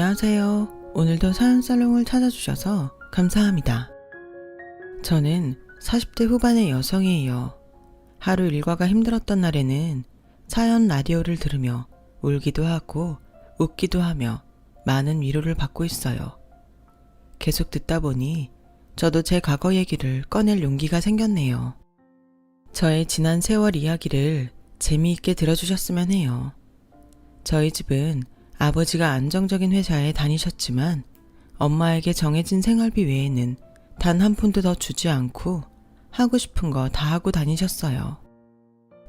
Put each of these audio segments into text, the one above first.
안녕하세요. 오늘도 사연살롱을 찾아주셔서 감사합니다. 저는 40대 후반의 여성이에요. 하루 일과가 힘들었던 날에는 사연 라디오를 들으며 울기도 하고 웃기도 하며 많은 위로를 받고 있어요. 계속 듣다 보니 저도 제 과거 얘기를 꺼낼 용기가 생겼네요. 저의 지난 세월 이야기를 재미있게 들어주셨으면 해요. 저희 집은 아버지가 안정적인 회사에 다니셨지만 엄마에게 정해진 생활비 외에는 단 한 푼도 더 주지 않고 하고 싶은 거 다 하고 다니셨어요.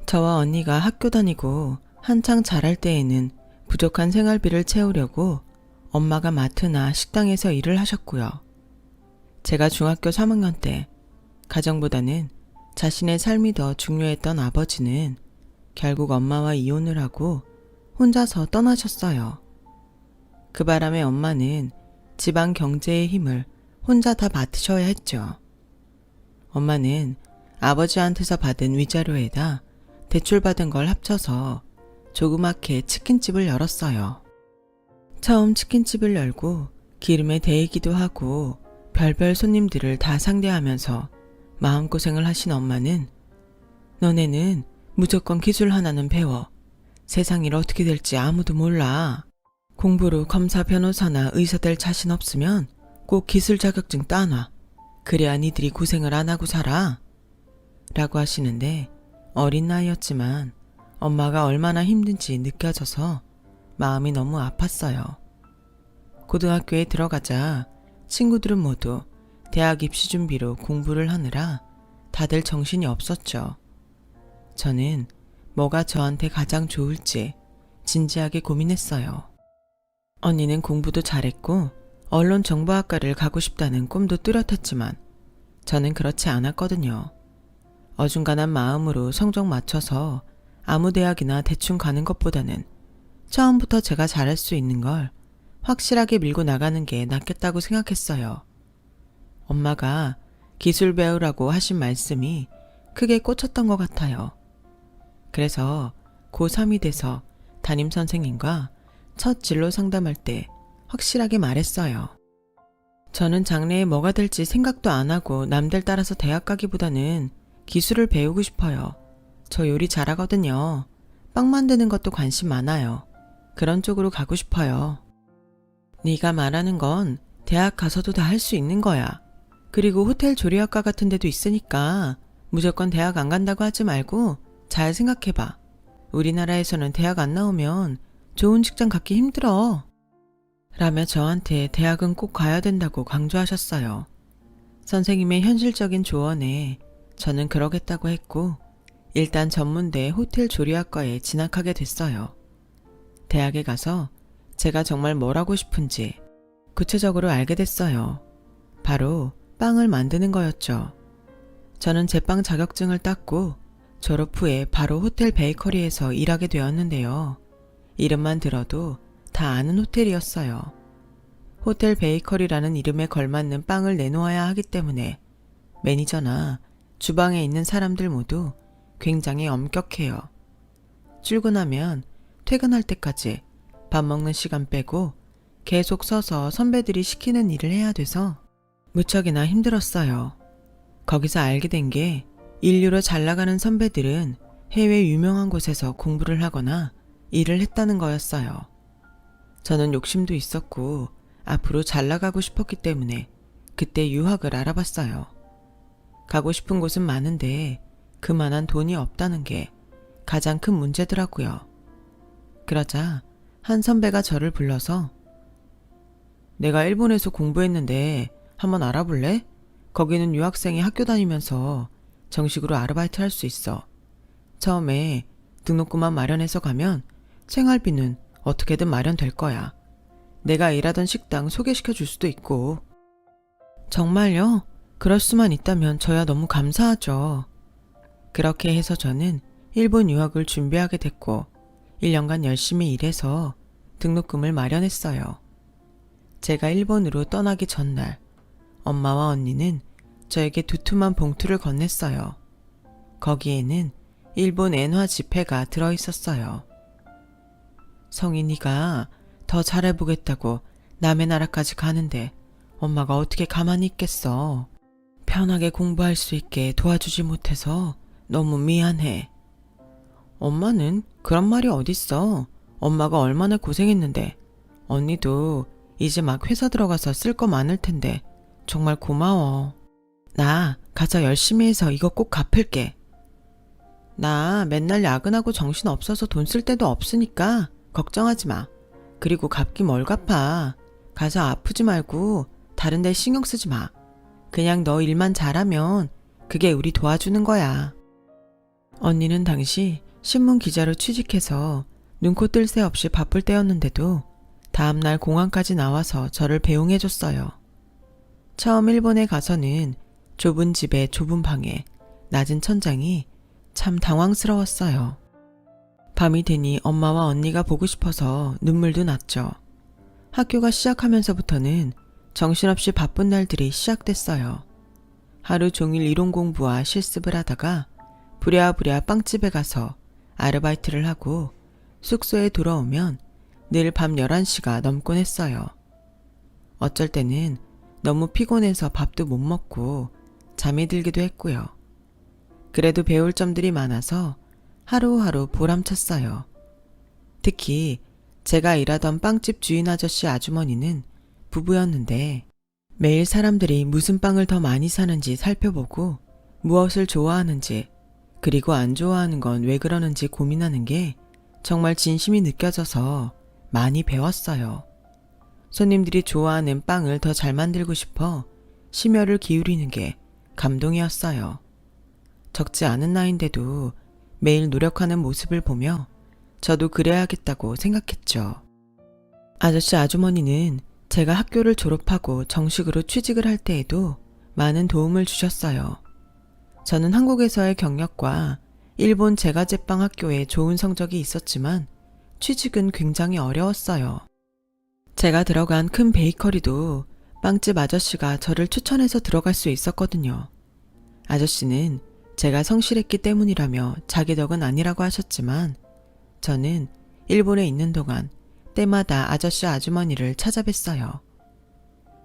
저와 언니가 학교 다니고 한창 자랄 때에는 부족한 생활비를 채우려고 엄마가 마트나 식당에서 일을 하셨고요. 제가 중학교 3학년 때 가정보다는 자신의 삶이 더 중요했던 아버지는 결국 엄마와 이혼을 하고 혼자서 떠나셨어요. 그 바람에 엄마는 집안 경제의 힘을 혼자 다 맡으셔야 했죠. 엄마는 아버지한테서 받은 위자료에다 대출받은 걸 합쳐서 조그맣게 치킨집을 열었어요. 처음 치킨집을 열고 기름에 데이기도 하고 별별 손님들을 다 상대하면서 마음고생을 하신 엄마는 너네는 무조건 기술 하나는 배워. 세상 일 어떻게 될지 아무도 몰라. 공부로 검사, 변호사나 의사 될 자신 없으면 꼭 기술 자격증 따놔. 그래야 니들이 고생을 안 하고 살아. 라고 하시는데 어린 나이였지만 엄마가 얼마나 힘든지 느껴져서 마음이 너무 아팠어요. 고등학교에 들어가자 친구들은 모두 대학 입시 준비로 공부를 하느라 다들 정신이 없었죠. 저는 뭐가 저한테 가장 좋을지 진지하게 고민했어요. 언니는 공부도 잘했고 언론정보학과를 가고 싶다는 꿈도 뚜렷했지만 저는 그렇지 않았거든요. 어중간한 마음으로 성적 맞춰서 아무 대학이나 대충 가는 것보다는 처음부터 제가 잘할 수 있는 걸 확실하게 밀고 나가는 게 낫겠다고 생각했어요. 엄마가 기술 배우라고 하신 말씀이 크게 꽂혔던 것 같아요. 그래서 고3이 돼서 담임선생님과 첫 진로 상담할 때 확실하게 말했어요. 저는 장래에 뭐가 될지 생각도 안 하고 남들 따라서 대학 가기보다는 기술을 배우고 싶어요. 저 요리 잘하거든요. 빵 만드는 것도 관심 많아요. 그런 쪽으로 가고 싶어요. 네가 말하는 건 대학 가서도 다 할 수 있는 거야. 그리고 호텔 조리학과 같은 데도 있으니까 무조건 대학 안 간다고 하지 말고 잘 생각해봐. 우리나라에서는 대학 안 나오면 좋은 직장 갖기 힘들어. 라며 저한테 대학은 꼭 가야 된다고 강조하셨어요. 선생님의 현실적인 조언에 저는 그러겠다고 했고 일단 전문대 호텔 조리학과에 진학하게 됐어요. 대학에 가서 제가 정말 뭘 하고 싶은지 구체적으로 알게 됐어요. 바로 빵을 만드는 거였죠. 저는 제빵 자격증을 땄고 졸업 후에 바로 호텔 베이커리에서 일하게 되었는데요. 이름만 들어도 다 아는 호텔이었어요. 호텔 베이커리라는 이름에 걸맞는 빵을 내놓아야 하기 때문에 매니저나 주방에 있는 사람들 모두 굉장히 엄격해요. 출근하면 퇴근할 때까지 밥 먹는 시간 빼고 계속 서서 선배들이 시키는 일을 해야 돼서 무척이나 힘들었어요. 거기서 알게 된 게 인류로 잘 나가는 선배들은 해외 유명한 곳에서 공부를 하거나 일을 했다는 거였어요. 저는 욕심도 있었고 앞으로 잘 나가고 싶었기 때문에 그때 유학을 알아봤어요. 가고 싶은 곳은 많은데 그만한 돈이 없다는 게 가장 큰 문제더라고요. 그러자 한 선배가 저를 불러서 내가 일본에서 공부했는데 한번 알아볼래? 거기는 유학생이 학교 다니면서 정식으로 아르바이트 할 수 있어. 처음에 등록금만 마련해서 가면 생활비는 어떻게든 마련될 거야. 내가 일하던 식당 소개시켜 줄 수도 있고. 정말요? 그럴 수만 있다면 저야 너무 감사하죠. 그렇게 해서 저는 일본 유학을 준비하게 됐고 1년간 열심히 일해서 등록금을 마련했어요. 제가 일본으로 떠나기 전날 엄마와 언니는 저에게 두툼한 봉투를 건넸어요. 거기에는 일본 엔화 지폐가 들어있었어요. 성인이가 더 잘해보겠다고 남의 나라까지 가는데 엄마가 어떻게 가만히 있겠어. 편하게 공부할 수 있게 도와주지 못해서 너무 미안해. 엄마는 그런 말이 어딨어. 엄마가 얼마나 고생했는데. 언니도 이제 막 회사 들어가서 쓸 거 많을 텐데 정말 고마워. 나 가서 열심히 해서 이거 꼭 갚을게. 나 맨날 야근하고 정신 없어서 돈 쓸 데도 없으니까 걱정하지 마. 그리고 갚기 뭘 갚아. 가서 아프지 말고 다른 데 신경 쓰지 마. 그냥 너 일만 잘하면 그게 우리 도와주는 거야. 언니는 당시 신문 기자로 취직해서 눈코 뜰 새 없이 바쁠 때였는데도 다음날 공항까지 나와서 저를 배웅해줬어요. 처음 일본에 가서는 좁은 집에 좁은 방에 낮은 천장이 참 당황스러웠어요. 밤이 되니 엄마와 언니가 보고 싶어서 눈물도 났죠. 학교가 시작하면서부터는 정신없이 바쁜 날들이 시작됐어요. 하루 종일 이론 공부와 실습을 하다가 부랴부랴 빵집에 가서 아르바이트를 하고 숙소에 돌아오면 늘 밤 11시가 넘곤 했어요. 어쩔 때는 너무 피곤해서 밥도 못 먹고 잠이 들기도 했고요. 그래도 배울 점들이 많아서 하루하루 보람찼어요. 특히 제가 일하던 빵집 주인 아저씨 아주머니는 부부였는데 매일 사람들이 무슨 빵을 더 많이 사는지 살펴보고 무엇을 좋아하는지 그리고 안 좋아하는 건 왜 그러는지 고민하는 게 정말 진심이 느껴져서 많이 배웠어요. 손님들이 좋아하는 빵을 더 잘 만들고 싶어 심혈을 기울이는 게 감동이었어요. 적지 않은 나이인데도 매일 노력하는 모습을 보며 저도 그래야겠다고 생각했죠. 아저씨 아주머니는 제가 학교를 졸업하고 정식으로 취직을 할 때에도 많은 도움을 주셨어요. 저는 한국에서의 경력과 일본 제과제빵 학교에 좋은 성적이 있었지만 취직은 굉장히 어려웠어요. 제가 들어간 큰 베이커리도 빵집 아저씨가 저를 추천해서 들어갈 수 있었거든요. 아저씨는 제가 성실했기 때문이라며 자기 덕은 아니라고 하셨지만 저는 일본에 있는 동안 때마다 아저씨 아주머니를 찾아뵀어요.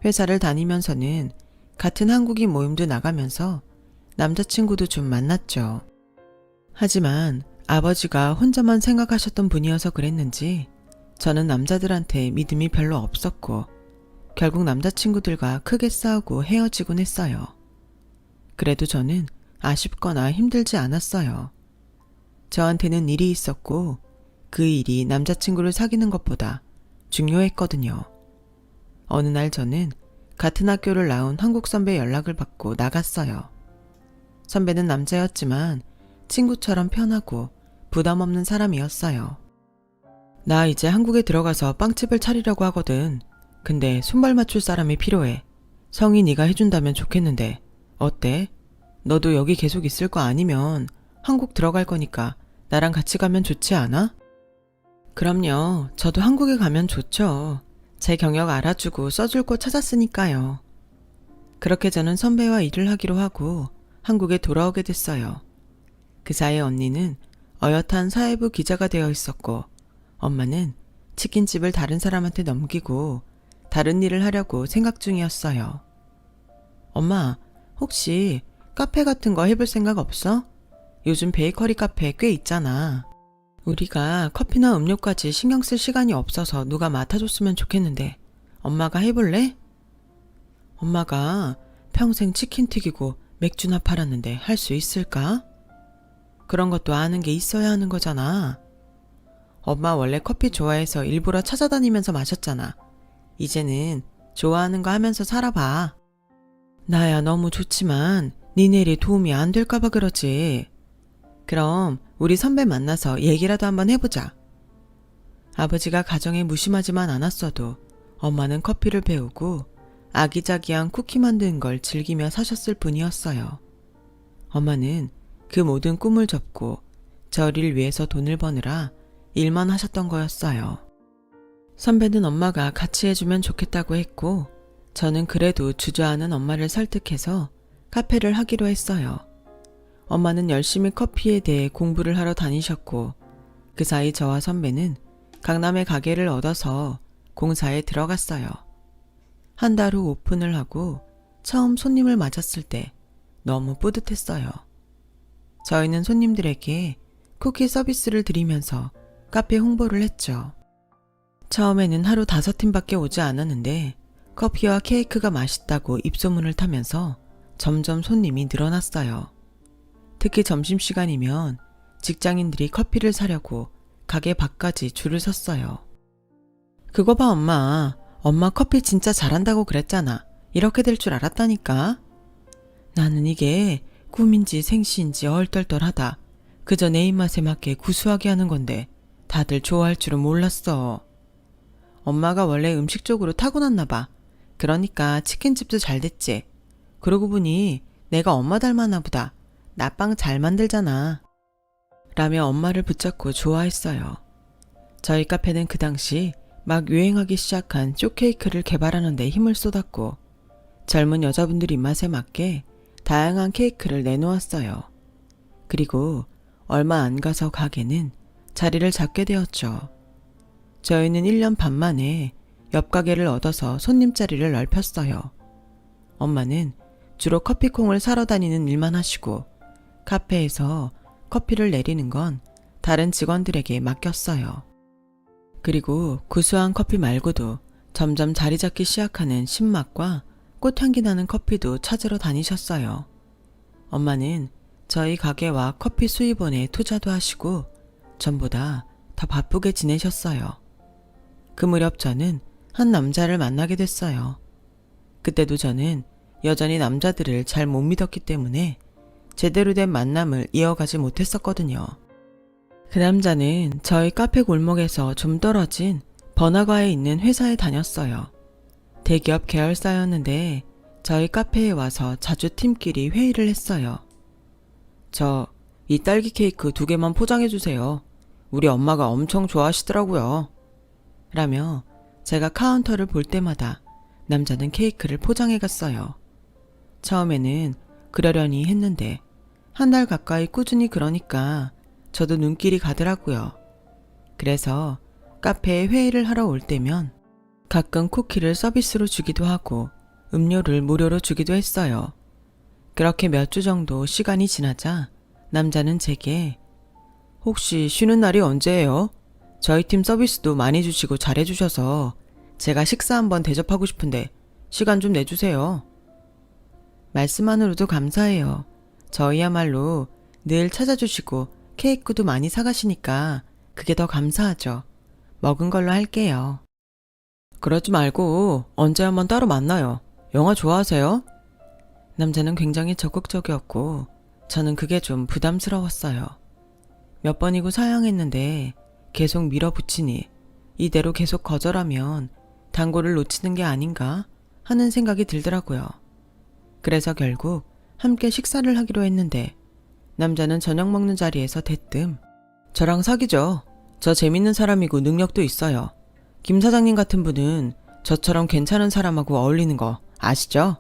회사를 다니면서는 같은 한국인 모임도 나가면서 남자친구도 좀 만났죠. 하지만 아버지가 혼자만 생각하셨던 분이어서 그랬는지 저는 남자들한테 믿음이 별로 없었고 결국 남자친구들과 크게 싸우고 헤어지곤 했어요. 그래도 저는 아쉽거나 힘들지 않았어요. 저한테는 일이 있었고 그 일이 남자친구를 사귀는 것보다 중요했거든요. 어느 날 저는 같은 학교를 나온 한국 선배 연락을 받고 나갔어요. 선배는 남자였지만 친구처럼 편하고 부담 없는 사람이었어요. 나 이제 한국에 들어가서 빵집을 차리려고 하거든. 근데 손발 맞출 사람이 필요해. 성이 네가 해준다면 좋겠는데 어때? 너도 여기 계속 있을 거 아니면 한국 들어갈 거니까 나랑 같이 가면 좋지 않아? 그럼요. 저도 한국에 가면 좋죠. 제 경력 알아주고 써줄 곳 찾았으니까요. 그렇게 저는 선배와 일을 하기로 하고 한국에 돌아오게 됐어요. 그 사이 언니는 어엿한 사회부 기자가 되어 있었고 엄마는 치킨집을 다른 사람한테 넘기고 다른 일을 하려고 생각 중이었어요. 엄마, 혹시 카페 같은 거 해볼 생각 없어? 요즘 베이커리 카페 꽤 있잖아. 우리가 커피나 음료까지 신경 쓸 시간이 없어서 누가 맡아줬으면 좋겠는데 엄마가 해볼래? 엄마가 평생 치킨 튀기고 맥주나 팔았는데 할 수 있을까? 그런 것도 아는 게 있어야 하는 거잖아. 엄마 원래 커피 좋아해서 일부러 찾아다니면서 마셨잖아. 이제는 좋아하는 거 하면서 살아봐. 나야 너무 좋지만 니네 일이 도움이 안 될까봐 그러지. 그럼 우리 선배 만나서 얘기라도 한번 해보자. 아버지가 가정에 무심하지만 않았어도 엄마는 커피를 배우고 아기자기한 쿠키 만드는 걸 즐기며 사셨을 뿐이었어요. 엄마는 그 모든 꿈을 접고 저를 위해서 돈을 버느라 일만 하셨던 거였어요. 선배는 엄마가 같이 해주면 좋겠다고 했고 저는 그래도 주저하는 엄마를 설득해서 카페를 하기로 했어요. 엄마는 열심히 커피에 대해 공부를 하러 다니셨고 그 사이 저와 선배는 강남에 가게를 얻어서 공사에 들어갔어요. 한 달 후 오픈을 하고 처음 손님을 맞았을 때 너무 뿌듯했어요. 저희는 손님들에게 쿠키 서비스를 드리면서 카페 홍보를 했죠. 처음에는 하루 5팀밖에 오지 않았는데 커피와 케이크가 맛있다고 입소문을 타면서 점점 손님이 늘어났어요. 특히 점심시간이면 직장인들이 커피를 사려고 가게 밖까지 줄을 섰어요. 그거 봐 엄마. 엄마 커피 진짜 잘한다고 그랬잖아. 이렇게 될 줄 알았다니까. 나는 이게 꿈인지 생시인지 얼떨떨하다. 그저 내 입맛에 맞게 구수하게 하는 건데 다들 좋아할 줄은 몰랐어. 엄마가 원래 음식 쪽으로 타고났나 봐. 그러니까 치킨집도 잘 됐지. 그러고 보니 내가 엄마 닮았나 보다. 나 빵 잘 만들잖아. 라며 엄마를 붙잡고 좋아했어요. 저희 카페는 그 당시 막 유행하기 시작한 쇼케이크를 개발하는 데 힘을 쏟았고 젊은 여자분들 입맛에 맞게 다양한 케이크를 내놓았어요. 그리고 얼마 안 가서 가게는 자리를 잡게 되었죠. 저희는 1년 반 만에 옆 가게를 얻어서 손님 자리를 넓혔어요. 엄마는 주로 커피콩을 사러 다니는 일만 하시고 카페에서 커피를 내리는 건 다른 직원들에게 맡겼어요. 그리고 구수한 커피 말고도 점점 자리 잡기 시작하는 신맛과 꽃향기 나는 커피도 찾으러 다니셨어요. 엄마는 저희 가게와 커피 수입원에 투자도 하시고 전보다 더 바쁘게 지내셨어요. 그 무렵 저는 한 남자를 만나게 됐어요. 그때도 저는 여전히 남자들을 잘 못 믿었기 때문에 제대로 된 만남을 이어가지 못했었거든요. 그 남자는 저희 카페 골목에서 좀 떨어진 번화가에 있는 회사에 다녔어요. 대기업 계열사였는데 저희 카페에 와서 자주 팀끼리 회의를 했어요. 이 딸기 케이크 2개만 포장해주세요. 우리 엄마가 엄청 좋아하시더라고요. 라며 제가 카운터를 볼 때마다 남자는 케이크를 포장해갔어요. 처음에는 그러려니 했는데 한 달 가까이 꾸준히 그러니까 저도 눈길이 가더라고요. 그래서 카페에 회의를 하러 올 때면 가끔 쿠키를 서비스로 주기도 하고 음료를 무료로 주기도 했어요. 그렇게 몇 주 정도 시간이 지나자 남자는 제게 혹시 쉬는 날이 언제예요? 저희 팀 서비스도 많이 주시고 잘해주셔서 제가 식사 한번 대접하고 싶은데 시간 좀 내주세요. 말씀만으로도 감사해요. 저희야말로 늘 찾아주시고 케이크도 많이 사가시니까 그게 더 감사하죠. 먹은 걸로 할게요. 그러지 말고 언제 한번 따로 만나요. 영화 좋아하세요? 남자는 굉장히 적극적이었고 저는 그게 좀 부담스러웠어요. 몇 번이고 사양했는데 계속 밀어붙이니 이대로 계속 거절하면 단골을 놓치는 게 아닌가 하는 생각이 들더라고요. 그래서 결국 함께 식사를 하기로 했는데 남자는 저녁 먹는 자리에서 대뜸 저랑 사귀죠. 저 재밌는 사람이고 능력도 있어요. 김 사장님 같은 분은 저처럼 괜찮은 사람하고 어울리는 거 아시죠?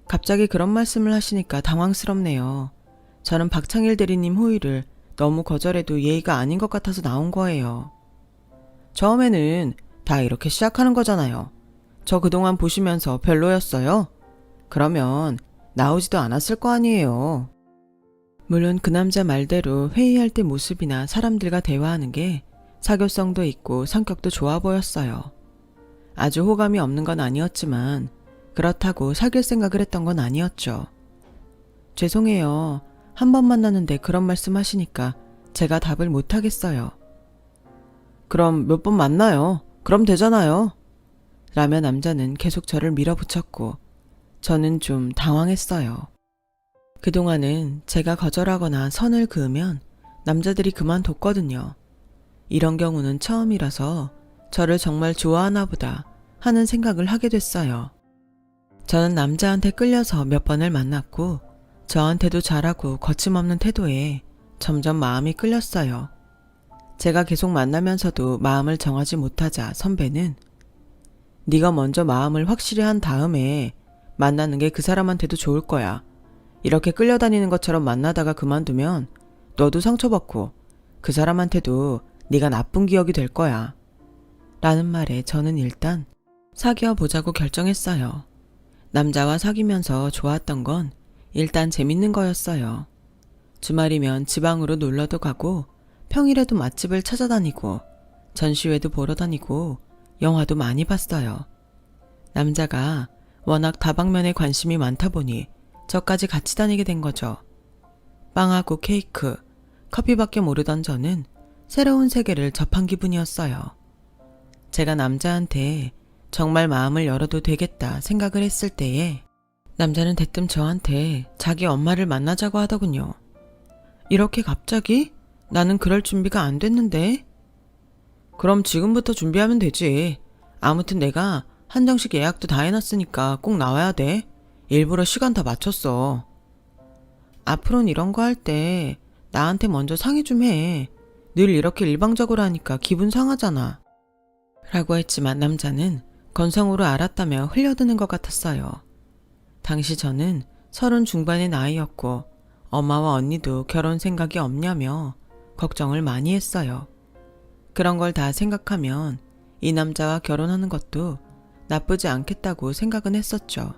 갑자기 그런 말씀을 하시니까 당황스럽네요. 저는 박창일 대리님 호의를 너무 거절해도 예의가 아닌 것 같아서 나온 거예요. 처음에는 다 이렇게 시작하는 거잖아요. 저 그동안 보시면서 별로였어요? 그러면 나오지도 않았을 거 아니에요. 물론 그 남자 말대로 회의할 때 모습이나 사람들과 대화하는 게 사교성도 있고 성격도 좋아 보였어요. 아주 호감이 없는 건 아니었지만 그렇다고 사귈 생각을 했던 건 아니었죠. 죄송해요. 한 번 만났는데 그런 말씀 하시니까 제가 답을 못 하겠어요. 그럼 몇 번 만나요. 그럼 되잖아요. 라며 남자는 계속 저를 밀어붙였고 저는 좀 당황했어요. 그동안은 제가 거절하거나 선을 그으면 남자들이 그만뒀거든요. 이런 경우는 처음이라서 저를 정말 좋아하나 보다 하는 생각을 하게 됐어요. 저는 남자한테 끌려서 몇 번을 만났고 저한테도 잘하고 거침없는 태도에 점점 마음이 끌렸어요. 제가 계속 만나면서도 마음을 정하지 못하자 선배는 네가 먼저 마음을 확실히 한 다음에 만나는 게 그 사람한테도 좋을 거야. 이렇게 끌려다니는 것처럼 만나다가 그만두면 너도 상처받고 그 사람한테도 네가 나쁜 기억이 될 거야. 라는 말에 저는 일단 사귀어 보자고 결정했어요. 남자와 사귀면서 좋았던 건 일단 재밌는 거였어요. 주말이면 지방으로 놀러도 가고 평일에도 맛집을 찾아다니고 전시회도 보러 다니고 영화도 많이 봤어요. 남자가 워낙 다방면에 관심이 많다 보니 저까지 같이 다니게 된 거죠. 빵하고 케이크, 커피밖에 모르던 저는 새로운 세계를 접한 기분이었어요. 제가 남자한테 정말 마음을 열어도 되겠다 생각을 했을 때에 남자는 대뜸 저한테 자기 엄마를 만나자고 하더군요. 이렇게 갑자기? 나는 그럴 준비가 안 됐는데. 그럼 지금부터 준비하면 되지. 아무튼 내가 한정식 예약도 다 해놨으니까 꼭 나와야 돼. 일부러 시간 다 맞췄어. 앞으로는 이런 거 할 때 나한테 먼저 상의 좀 해. 늘 이렇게 일방적으로 하니까 기분 상하잖아. 라고 했지만 남자는 건성으로 알았다며 흘려드는 것 같았어요. 당시 저는 30 중반의 나이였고 엄마와 언니도 결혼 생각이 없냐며 걱정을 많이 했어요. 그런 걸 다 생각하면 이 남자와 결혼하는 것도 나쁘지 않겠다고 생각은 했었죠.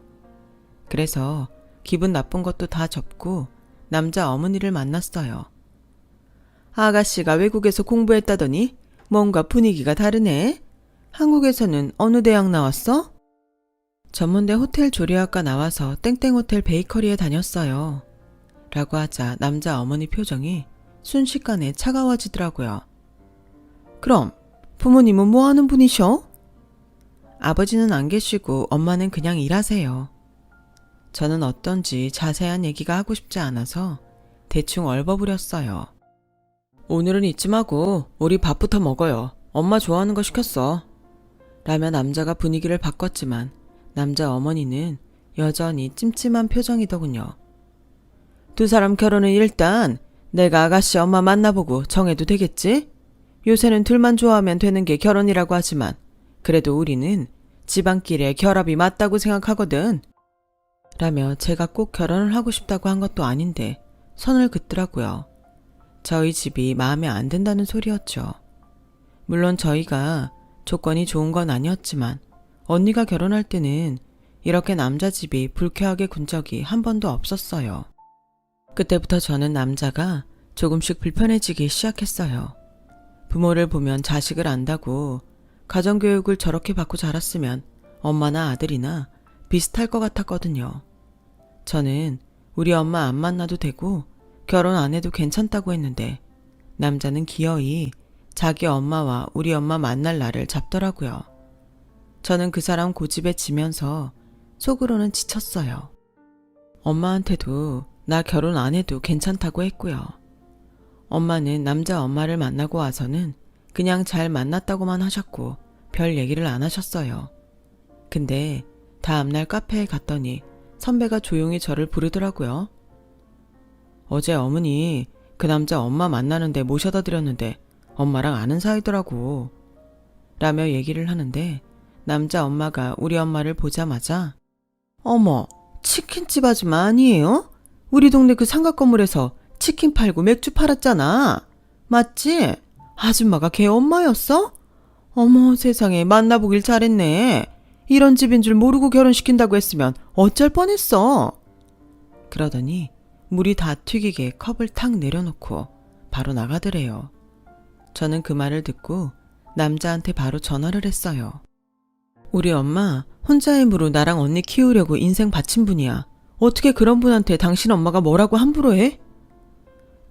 그래서 기분 나쁜 것도 다 접고 남자 어머니를 만났어요. 아가씨가 외국에서 공부했다더니 뭔가 분위기가 다르네. 한국에서는 어느 대학 나왔어? 전문대 호텔 조리학과 나와서 땡땡호텔 베이커리에 다녔어요. 라고 하자 남자 어머니 표정이 순식간에 차가워지더라고요. 그럼 부모님은 뭐 하는 분이셔? 아버지는 안 계시고 엄마는 그냥 일하세요. 저는 어떤지 자세한 얘기가 하고 싶지 않아서 대충 얼버무렸어요. 오늘은 이쯤 하고 우리 밥부터 먹어요. 엄마 좋아하는 거 시켰어. 라며 남자가 분위기를 바꿨지만 남자 어머니는 여전히 찜찜한 표정이더군요. 두 사람 결혼은 일단 내가 아가씨 엄마 만나보고 정해도 되겠지? 요새는 둘만 좋아하면 되는 게 결혼이라고 하지만 그래도 우리는 집안끼리의 결합이 맞다고 생각하거든. 라며 제가 꼭 결혼을 하고 싶다고 한 것도 아닌데 선을 긋더라고요. 저희 집이 마음에 안 든다는 소리였죠. 물론 저희가 조건이 좋은 건 아니었지만 언니가 결혼할 때는 이렇게 남자 집이 불쾌하게 군 적이 한 번도 없었어요. 그때부터 저는 남자가 조금씩 불편해지기 시작했어요. 부모를 보면 자식을 안다고 가정교육을 저렇게 받고 자랐으면 엄마나 아들이나 비슷할 것 같았거든요. 저는 우리 엄마 안 만나도 되고 결혼 안 해도 괜찮다고 했는데 남자는 기어이 자기 엄마와 우리 엄마 만날 날을 잡더라고요. 저는 그 사람 고집에 지면서 속으로는 지쳤어요. 엄마한테도 나 결혼 안 해도 괜찮다고 했고요. 엄마는 남자 엄마를 만나고 와서는 그냥 잘 만났다고만 하셨고 별 얘기를 안 하셨어요. 근데 다음날 카페에 갔더니 선배가 조용히 저를 부르더라고요. 어제 어머니 그 남자 엄마 만나는데 모셔다 드렸는데 엄마랑 아는 사이더라고. 라며 얘기를 하는데 남자 엄마가 우리 엄마를 보자마자 어머, 치킨집 아줌마 아니에요? 우리 동네 그 상가 건물에서 치킨 팔고 맥주 팔았잖아. 맞지? 아줌마가 걔 엄마였어? 어머 세상에 만나보길 잘했네. 이런 집인 줄 모르고 결혼시킨다고 했으면 어쩔 뻔했어. 그러더니 물이 다 튀기게 컵을 탁 내려놓고 바로 나가더래요. 저는 그 말을 듣고 남자한테 바로 전화를 했어요. 우리 엄마 혼자 힘으로 나랑 언니 키우려고 인생 바친 분이야. 어떻게 그런 분한테 당신 엄마가 뭐라고 함부로 해?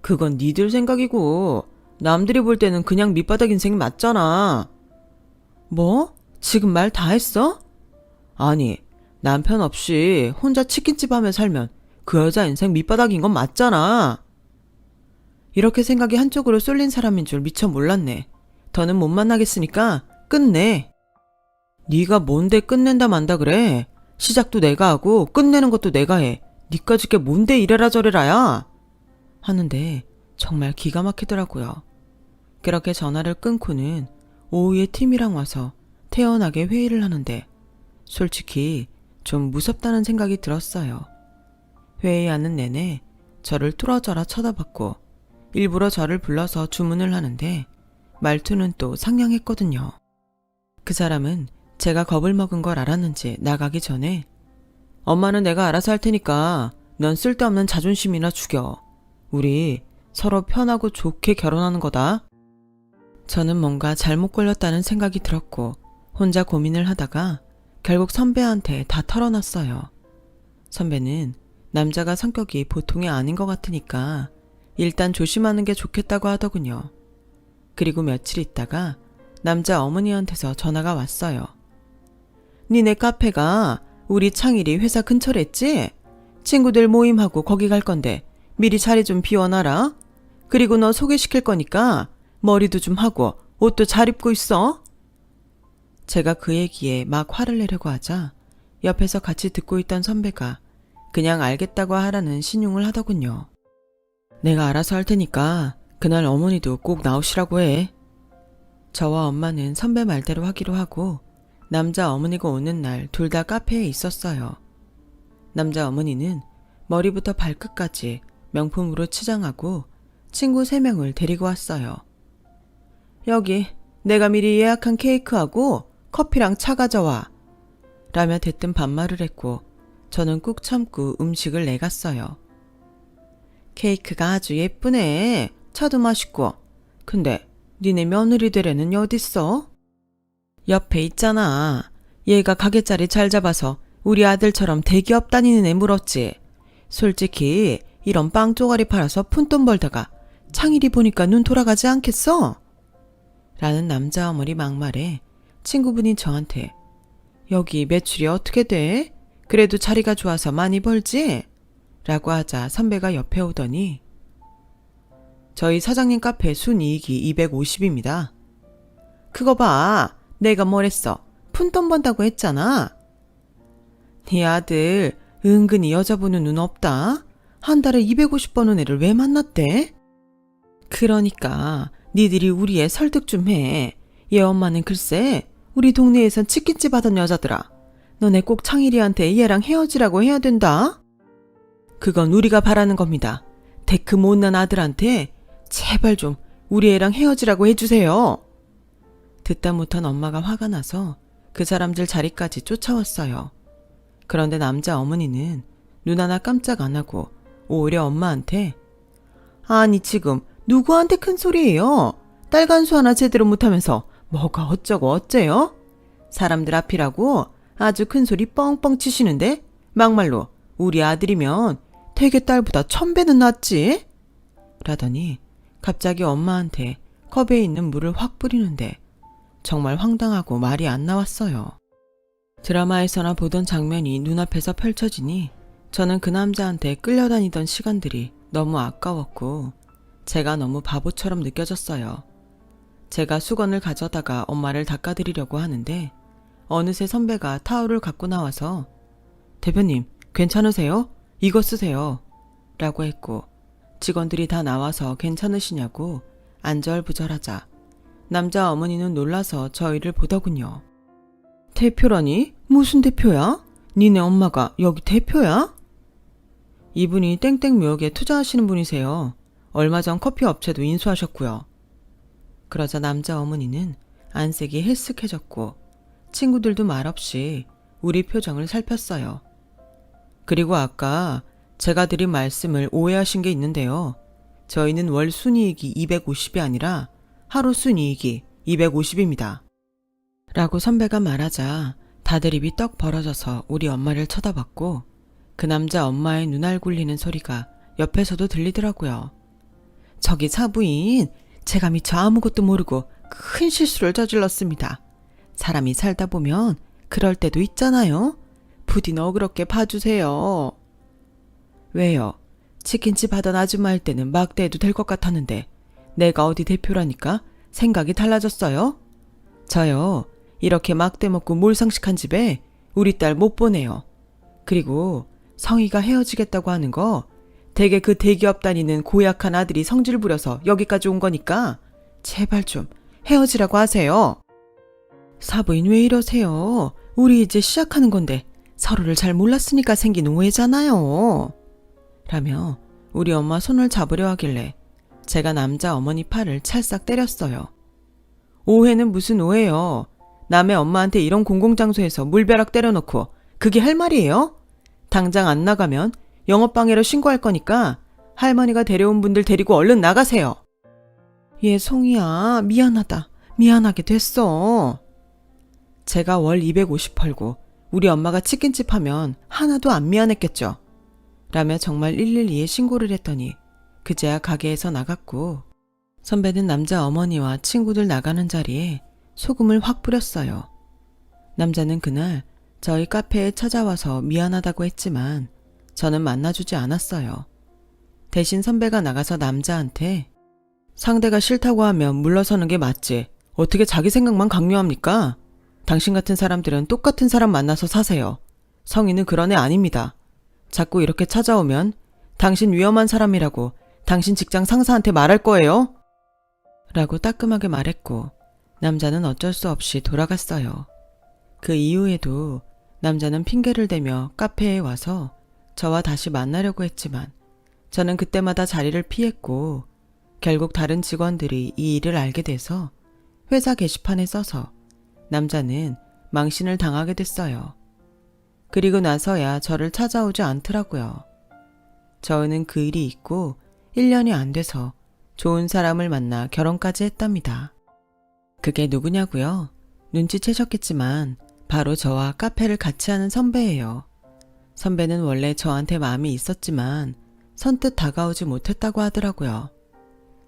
그건 니들 생각이고 남들이 볼 때는 그냥 밑바닥 인생이 맞잖아. 뭐? 지금 말 다 했어? 아니, 남편 없이 혼자 치킨집 하며 살면 그 여자 인생 밑바닥인 건 맞잖아. 이렇게 생각이 한쪽으로 쏠린 사람인 줄 미처 몰랐네. 더는 못 만나겠으니까 끝내. 네가 뭔데 끝낸다 만다 그래. 시작도 내가 하고 끝내는 것도 내가 해. 니까짓 게 뭔데 이래라 저래라야. 하는데 정말 기가 막히더라고요. 그렇게 전화를 끊고는 오후에 팀이랑 와서 태연하게 회의를 하는데 솔직히 좀 무섭다는 생각이 들었어요. 회의하는 내내 저를 뚫어져라 쳐다봤고 일부러 저를 불러서 주문을 하는데 말투는 또 상냥했거든요. 그 사람은 제가 겁을 먹은 걸 알았는지 나가기 전에 엄마는 내가 알아서 할 테니까 넌 쓸데없는 자존심이나 죽여. 우리 서로 편하고 좋게 결혼하는 거다. 저는 뭔가 잘못 걸렸다는 생각이 들었고 혼자 고민을 하다가 결국 선배한테 다 털어놨어요. 선배는 남자가 성격이 보통이 아닌 것 같으니까 일단 조심하는 게 좋겠다고 하더군요. 그리고 며칠 있다가 남자 어머니한테서 전화가 왔어요. 니네 카페가 우리 창일이 회사 근처랬지? 친구들 모임하고 거기 갈 건데 미리 자리 좀 비워놔라. 그리고 너 소개시킬 거니까 머리도 좀 하고 옷도 잘 입고 있어. 제가 그 얘기에 막 화를 내려고 하자 옆에서 같이 듣고 있던 선배가 그냥 알겠다고 하라는 신용을 하더군요. 내가 알아서 할 테니까 그날 어머니도 꼭 나오시라고 해. 저와 엄마는 선배 말대로 하기로 하고 남자 어머니가 오는 날 둘 다 카페에 있었어요. 남자 어머니는 머리부터 발끝까지 명품으로 치장하고 친구 3명을 데리고 왔어요. 여기 내가 미리 예약한 케이크하고 커피랑 차 가져와. 라며 대뜸 반말을 했고 저는 꾹 참고 음식을 내갔어요. 케이크가 아주 예쁘네. 차도 맛있고. 근데 니네 며느리 되려는 어딨어? 옆에 있잖아. 얘가 가게 자리 잘 잡아서 우리 아들처럼 대기업 다니는 애 물었지. 솔직히 이런 빵 쪼가리 팔아서 푼돈 벌다가 창일이 보니까 눈 돌아가지 않겠어? 라는 남자 어머니 막말에 친구분이 저한테 여기 매출이 어떻게 돼? 그래도 자리가 좋아서 많이 벌지? 라고 하자 선배가 옆에 오더니 저희 사장님 카페 순이익이 250입니다. 그거 봐. 내가 뭘 했어. 푼돈 번다고 했잖아. 네 아들 은근히 여자 보는 눈 없다. 한 달에 250 버는 애를 왜 만났대? 그러니까 니들이 우리 애 설득 좀 해. 얘 엄마는 글쎄 우리 동네에선 치킨집 하던 여자더라. 너네 꼭 창일이한테 얘랑 헤어지라고 해야 된다. 그건 우리가 바라는 겁니다. 데크 못난 아들한테 제발 좀 우리 애랑 헤어지라고 해주세요. 듣다 못한 엄마가 화가 나서 그 사람들 자리까지 쫓아왔어요. 그런데 남자 어머니는 눈 하나 깜짝 안 하고 오히려 엄마한테 아니 지금 누구한테 큰 소리예요? 딸 간수 하나 제대로 못하면서 뭐가 어쩌고 어째요? 사람들 앞이라고 아주 큰 소리 뻥뻥 치시는데 막말로 우리 아들이면 되게 딸보다 1000배는 낫지? 라더니 갑자기 엄마한테 컵에 있는 물을 확 뿌리는데 정말 황당하고 말이 안 나왔어요. 드라마에서나 보던 장면이 눈앞에서 펼쳐지니 저는 그 남자한테 끌려다니던 시간들이 너무 아까웠고 제가 너무 바보처럼 느껴졌어요. 제가 수건을 가져다가 엄마를 닦아드리려고 하는데 어느새 선배가 타올을 갖고 나와서 대표님 괜찮으세요? 이거 쓰세요. 라고 했고 직원들이 다 나와서 괜찮으시냐고 안절부절하자 남자 어머니는 놀라서 저희를 보더군요. 대표라니? 무슨 대표야? 니네 엄마가 여기 대표야? 이분이 땡땡묘역에 투자하시는 분이세요. 얼마 전 커피 업체도 인수하셨고요. 그러자 남자 어머니는 안색이 헬쓱해졌고 친구들도 말없이 우리 표정을 살폈어요. 그리고 아까 제가 드린 말씀을 오해하신 게 있는데요. 저희는 월 순이익이 250이 아니라 하루 순이익이 250입니다. 라고 선배가 말하자 다들 입이 떡 벌어져서 우리 엄마를 쳐다봤고 그 남자 엄마의 눈알 굴리는 소리가 옆에서도 들리더라고요. 저기 사부인, 제가 미처 아무것도 모르고 큰 실수를 저질렀습니다. 사람이 살다 보면 그럴 때도 있잖아요. 부디 너그럽게 봐주세요. 왜요? 치킨집 하던 아줌마일 때는 막대해도 될 것 같았는데 내가 어디 대표라니까 생각이 달라졌어요? 저요, 이렇게 막대 먹고 몰상식한 집에 우리 딸 못 보내요. 그리고 성희가 헤어지겠다고 하는 거 되게 그 대기업 다니는 고약한 아들이 성질 부려서 여기까지 온 거니까 제발 좀 헤어지라고 하세요. 사부인 왜 이러세요? 우리 이제 시작하는 건데 서로를 잘 몰랐으니까 생긴 오해잖아요. 라며 우리 엄마 손을 잡으려 하길래 제가 남자 어머니 팔을 찰싹 때렸어요. 오해는 무슨 오해요. 남의 엄마한테 이런 공공장소에서 물벼락 때려놓고 그게 할 말이에요? 당장 안 나가면 영업방해로 신고할 거니까 할머니가 데려온 분들 데리고 얼른 나가세요. 얘 송이야, 미안하다. 미안하게 됐어. 제가 월 250 벌고 우리 엄마가 치킨집 하면 하나도 안 미안했겠죠. 라며 정말 112에 신고를 했더니 그제야 가게에서 나갔고, 선배는 남자 어머니와 친구들 나가는 자리에 소금을 확 뿌렸어요. 남자는 그날 저희 카페에 찾아와서 미안하다고 했지만 저는 만나주지 않았어요. 대신 선배가 나가서 남자한테 상대가 싫다고 하면 물러서는 게 맞지. 어떻게 자기 생각만 강요합니까? 당신 같은 사람들은 똑같은 사람 만나서 사세요. 성인은 그런 애 아닙니다. 자꾸 이렇게 찾아오면 당신 위험한 사람이라고 당신 직장 상사한테 말할 거예요? 라고 따끔하게 말했고 남자는 어쩔 수 없이 돌아갔어요. 그 이후에도 남자는 핑계를 대며 카페에 와서 저와 다시 만나려고 했지만 저는 그때마다 자리를 피했고 결국 다른 직원들이 이 일을 알게 돼서 회사 게시판에 써서 남자는 망신을 당하게 됐어요. 그리고 나서야 저를 찾아오지 않더라고요. 저는 그 일이 있고 1년이 안 돼서 좋은 사람을 만나 결혼까지 했답니다. 그게 누구냐고요? 눈치채셨겠지만 바로 저와 카페를 같이 하는 선배예요. 선배는 원래 저한테 마음이 있었지만 선뜻 다가오지 못했다고 하더라고요.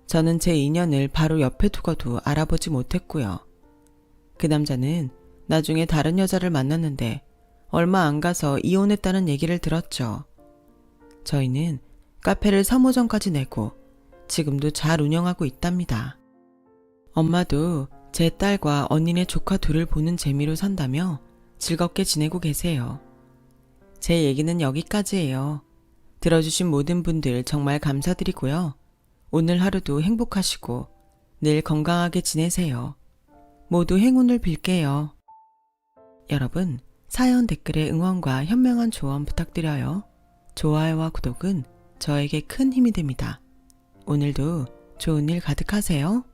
저는 제 인연을 바로 옆에 두고도 알아보지 못했고요. 그 남자는 나중에 다른 여자를 만났는데 얼마 안 가서 이혼했다는 얘기를 들었죠. 저희는 카페를 3호점까지 내고 지금도 잘 운영하고 있답니다. 엄마도 제 딸과 언니네 조카 둘을 보는 재미로 산다며 즐겁게 지내고 계세요. 제 얘기는 여기까지예요. 들어주신 모든 분들 정말 감사드리고요. 오늘 하루도 행복하시고 늘 건강하게 지내세요. 모두 행운을 빌게요. 여러분, 사연 댓글에 응원과 현명한 조언 부탁드려요. 좋아요와 구독은 저에게 큰 힘이 됩니다. 오늘도 좋은 일 가득하세요.